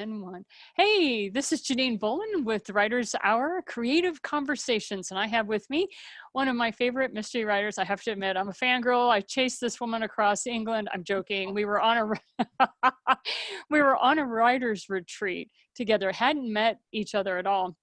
And one. Hey, this is Janine Bolon with the Writer's Hour Creative Conversations. And I have with me one of my favorite mystery writers. I have to admit, I'm a fangirl. I chased this woman across England. I'm joking. We were on a writer's retreat together, hadn't met each other at all.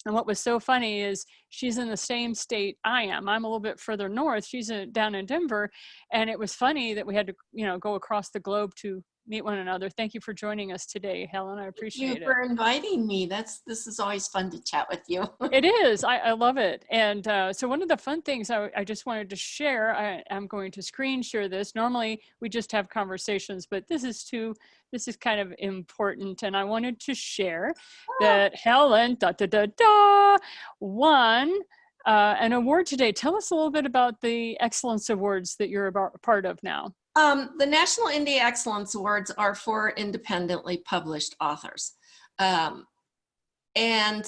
And what was so funny is she's in the same state I am. I'm a little bit further north. She's down in Denver. And it was funny that we had to, go across the globe to meet one another. Thank you for joining us today, Helen. I appreciate it. Thank you for inviting me. This is always fun to chat with you. It is. I love it. And so one of the fun things I just wanted to share, I'm going to screen share this. Normally we just have conversations, but this is kind of important. And I wanted to share that Helen won an award today. Tell us a little bit about the Excellence Awards that you're a part of now. The National Indie Excellence Awards are for independently published authors. And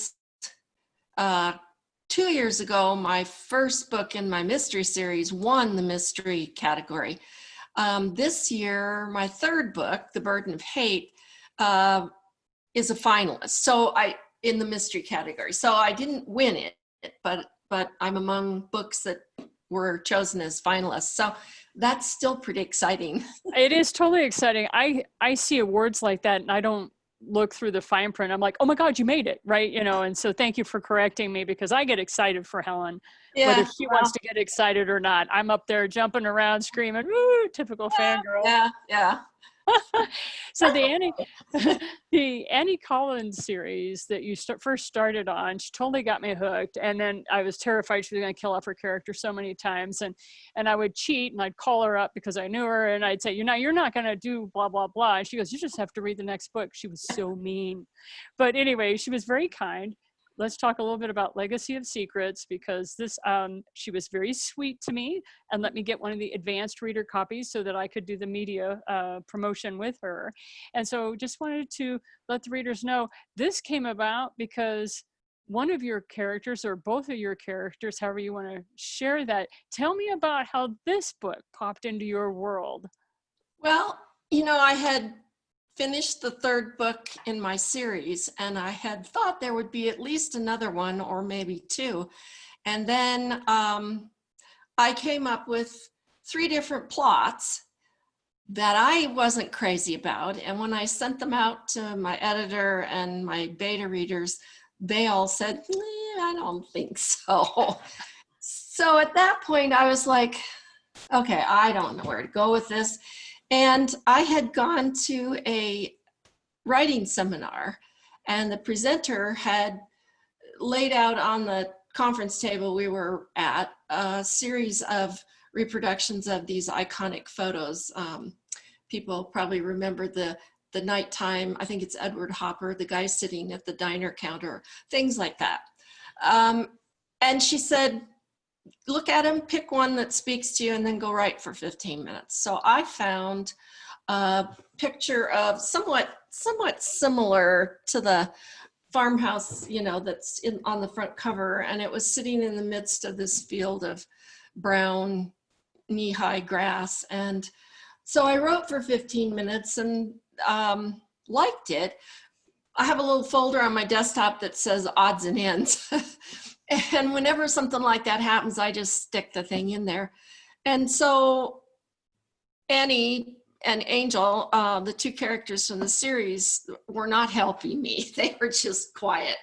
2 years ago, my first book in my mystery series won the mystery category. This year, my third book, The Burden of Hate, is a finalist. In the mystery category. So I didn't win it, but I'm among books that were chosen as finalists. So that's still pretty exciting. It is totally exciting. I see awards like that and I don't look through the fine print. I'm like, oh my God, you made it, right? And so thank you for correcting me because I get excited for Helen, whether she wants to get excited or not. I'm up there jumping around, screaming, woo, typical fangirl. Yeah. So the Annie Collins series that you first started on, she totally got me hooked. And then I was terrified she was going to kill off her character so many times. And I would cheat and I'd call her up because I knew her and I'd say, you're not going to do blah, blah, blah. And she goes, you just have to read the next book. She was so mean. But anyway, she was very kind. Let's talk a little bit about Legacy of Secrets because she was very sweet to me and let me get one of the advanced reader copies so that I could do the media promotion with her. And so just wanted to let the readers know this came about because one of your characters or both of your characters, however you want to share that, tell me about how this book popped into your world. Well, I had finished the third book in my series and I had thought there would be at least another one or maybe two. And then I came up with 3 different plots that I wasn't crazy about. And when I sent them out to my editor and my beta readers, they all said, I don't think so. So at that point I was like, okay, I don't know where to go with this. And I had gone to a writing seminar and the presenter had laid out on the conference table we were at a series of reproductions of these iconic photos. People probably remember the nighttime, I think it's Edward Hopper, the guy sitting at the diner counter, things like that. And she said, look at him, pick one that speaks to you, and then go write for 15 minutes. So I found a picture of somewhat similar to the farmhouse, that's on the front cover, and it was sitting in the midst of this field of brown knee-high grass. And so I wrote for 15 minutes and liked it. I have a little folder on my desktop that says odds and ends. And whenever something like that happens, I just stick the thing in there. And so Annie and Angel, the 2 characters from the series, were not helping me. They were just quiet.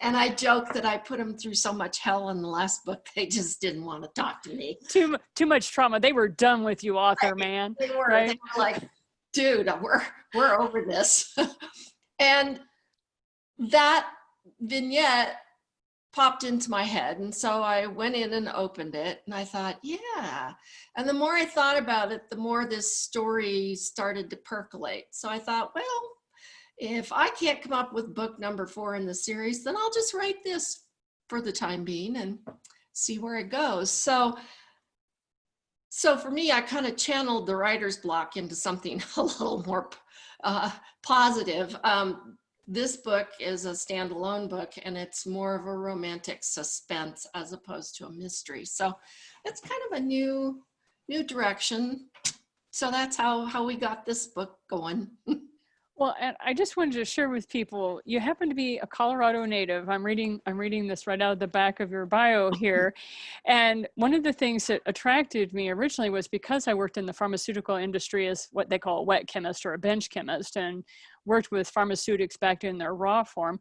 And I joke that I put them through so much hell in the last book, they just didn't want to talk to me. Too much trauma. They were done with you, author man. They were, right? They were like, dude, we're over this. And that vignette popped into my head. And so I went in and opened it and I thought, yeah. And the more I thought about it, the more this story started to percolate. So I thought, well, if I can't come up with book number 4 in the series, then I'll just write this for the time being and see where it goes. So for me, I kind of channeled the writer's block into something a little more positive. This book is a standalone book and it's more of a romantic suspense as opposed to a mystery. So it's kind of a new direction. So that's how we got this book going. Well, and I just wanted to share with people, you happen to be a Colorado native. I'm reading this right out of the back of your bio here. And one of the things that attracted me originally was because I worked in the pharmaceutical industry as what they call a wet chemist or a bench chemist, and worked with pharmaceutics back in their raw form.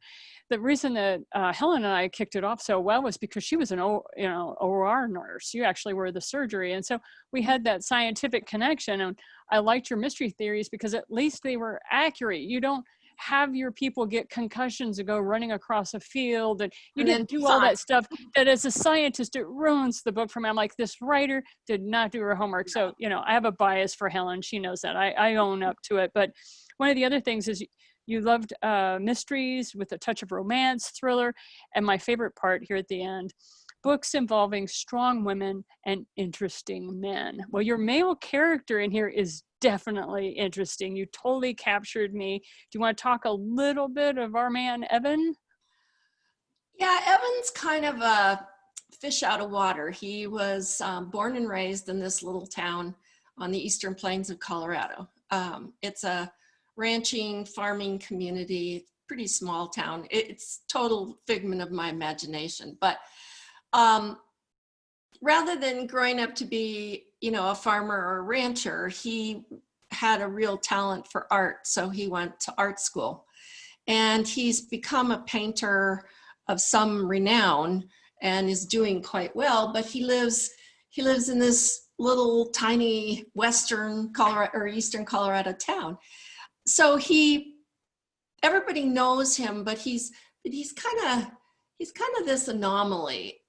The reason that Helen and I kicked it off so well was because she was an OR nurse. You actually were the surgery. And so we had that scientific connection. And I liked your mystery theories because at least they were accurate. You don't have your people get concussions and go running across a field, and you didn't do all that stuff that as a scientist, it ruins the book for me. I'm like, this writer did not do her homework. So, I have a bias for Helen. She knows that. I own up to it. But one of the other things is you loved mysteries with a touch of romance, thriller, and my favorite part here at the end, books involving strong women and interesting men. Well, your male character in here is definitely interesting. You totally captured me. Do you want to talk a little bit of our man, Evan? Yeah, Evan's kind of a fish out of water. He was born and raised in this little town on the eastern plains of Colorado. It's a ranching, farming community, pretty small town. It's total figment of my imagination. But rather than growing up to be, a farmer or a rancher, he had a real talent for art. So he went to art school, and he's become a painter of some renown and is doing quite well. But he lives in this little tiny western Colorado or eastern Colorado town. So everybody knows him, but he's kind of this anomaly.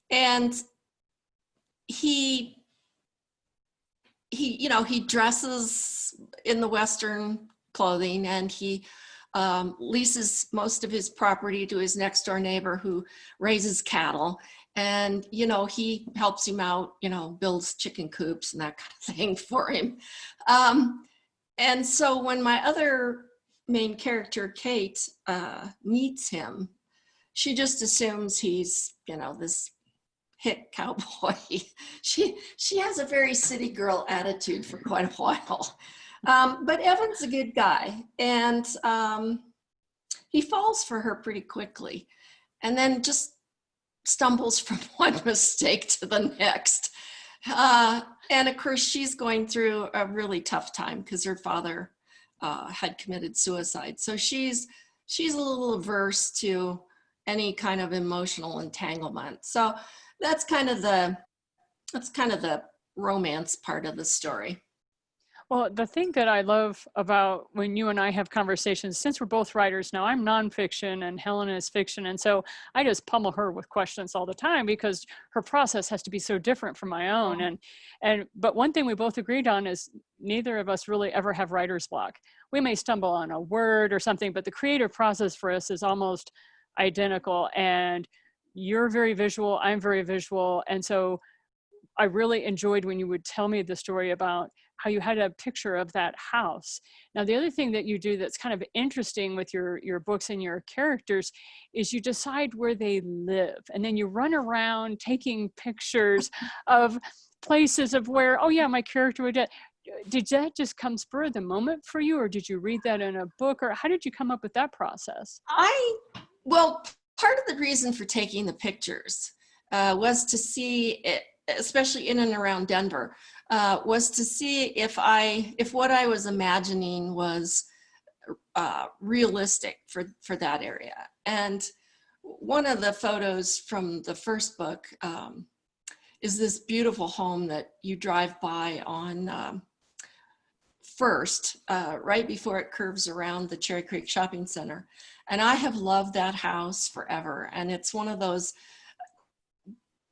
And he dresses in the Western clothing, and he leases most of his property to his next door neighbor who raises cattle. And, he helps him out, builds chicken coops and that kind of thing for him. And so when my other main character, Kate, meets him, she just assumes he's, this hick cowboy. She has a very city girl attitude for quite a while. But Evan's a good guy, and he falls for her pretty quickly, and then just stumbles from one mistake to the next. And of course, she's going through a really tough time because her father had committed suicide. So she's a little averse to any kind of emotional entanglement. So that's kind of the romance part of the story. Well, the thing that I love about when you and I have conversations, since we're both writers now, I'm nonfiction and Helen is fiction. And so I just pummel her with questions all the time because her process has to be so different from my own. But one thing we both agreed on is neither of us really ever have writer's block. We may stumble on a word or something, but the creative process for us is almost identical. And you're very visual, I'm very visual. And so I really enjoyed when you would tell me the story about how you had a picture of that house. Now, the other thing that you do that's kind of interesting with your books and your characters is you decide where they live. And then you run around taking pictures of places of where, oh yeah, my character would get. Did that just come spur of the moment for you? Or did you read that in a book? Or how did you come up with that process? Well, part of the reason for taking the pictures was to see it, especially in and around Denver, was to see if what I was imagining was realistic for that area. And one of the photos from the first book is this beautiful home that you drive by on First, right before it curves around the Cherry Creek Shopping Center. And I have loved that house forever. And it's one of those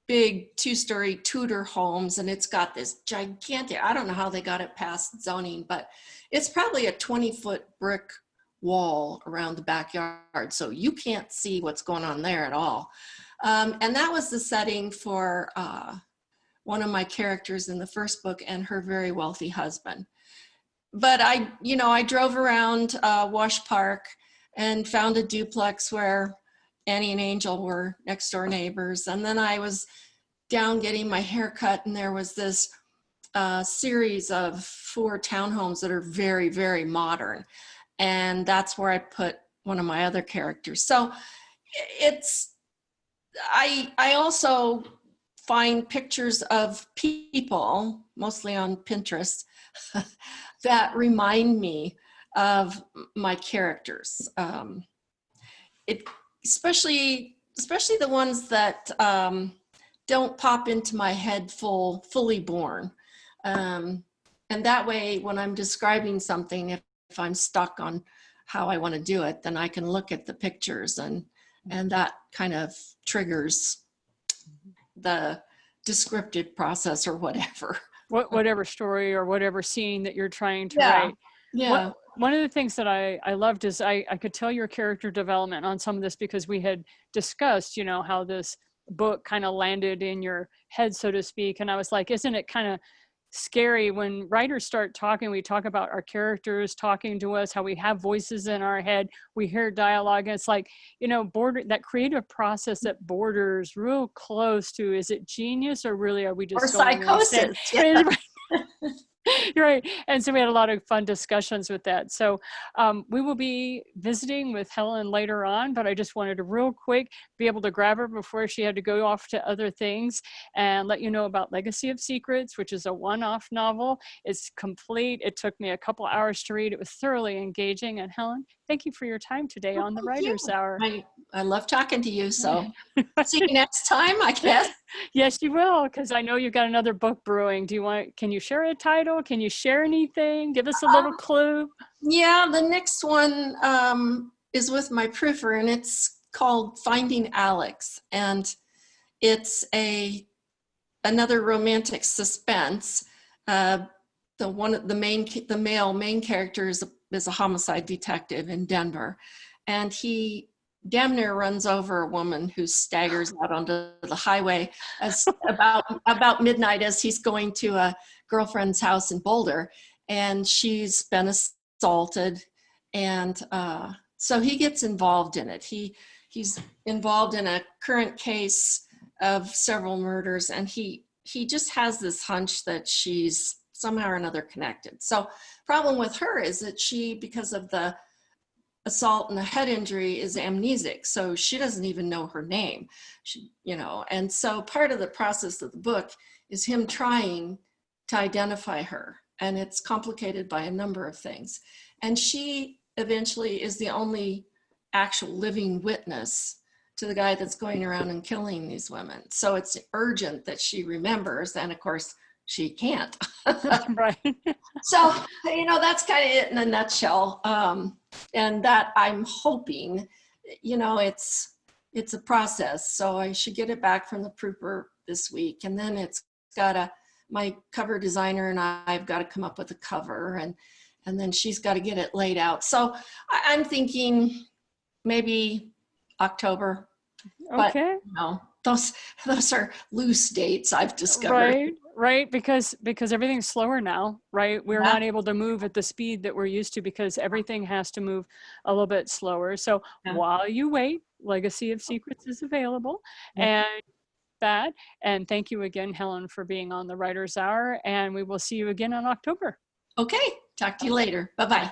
big 2-story Tudor homes, and it's got this gigantic, I don't know how they got it past zoning, but it's probably a 20-foot brick wall around the backyard. So you can't see what's going on there at all. And that was the setting for one of my characters in the first book and her very wealthy husband. But I drove around Wash Park and found a duplex where Annie and Angel were next door neighbors. And then I was down getting my hair cut, and there was this a series of 4 townhomes that are very, very modern. And that's where I put one of my other characters. So I also find pictures of people, mostly on Pinterest, that remind me of my characters. It especially the ones that don't pop into my head fully born. And that way, when I'm describing something, if I'm stuck on how I want to do it, then I can look at the pictures, and that kind of triggers the descriptive process or whatever. Whatever story or whatever scene that you're trying to Yeah. write. Yeah. One of the things that I loved is I could tell your character development on some of this, because we had discussed, how this book kind of landed in your head, so to speak. And I was like, isn't it kind of scary when writers start talking? We talk about our characters talking to us, how we have voices in our head, we hear dialogue, and it's like, that creative process that borders real close to, is it genius, or really are we just Or going insane? psychosis. Yeah. You're right. And so we had a lot of fun discussions with that. So we will be visiting with Helen later on, but I just wanted to real quick be able to grab her before she had to go off to other things, and let you know about Legacy of Secrets, which is a one-off novel. It's complete. It took me a couple hours to read. It was thoroughly engaging. And Helen, thank you for your time today on the Writer's Hour. I love talking to you. So see you next time, I guess. Yes, you will, because I know you've got another book brewing. Can you share a title? Can you share anything? Give us a little clue. Yeah, the next one is with my proofer, and it's called Finding Alex. And it's another romantic suspense. The male main character is a homicide detective in Denver, and he damn near runs over a woman who staggers out onto the highway about midnight as he's going to a girlfriend's house in Boulder, and she's been assaulted, and so he gets involved in it. He's involved in a current case of several murders, and he just has this hunch that she's somehow or another connected. So problem with her is that she, because of the assault and the head injury, is amnesic. So she doesn't even know her name, and so part of the process of the book is him trying to identify her. And it's complicated by a number of things. And she eventually is the only actual living witness to the guy that's going around and killing these women. So it's urgent that she remembers. And of course, she can't. Right. So, that's kind of it in a nutshell. And that I'm hoping, it's a process. So I should get it back from the proofer this week. And then it's got my cover designer and I've got to come up with a cover, and then she's got to get it laid out. So I'm thinking maybe October. Okay. But, those are loose dates, I've discovered. Right. Because everything's slower now, right? We're not able to move at the speed that we're used to, because everything has to move a little bit slower. So while you wait, Legacy of Secrets is available. And thank you again, Helen, for being on the Writer's Hour, and we will see you again in October. Okay, talk to you later. Bye-bye.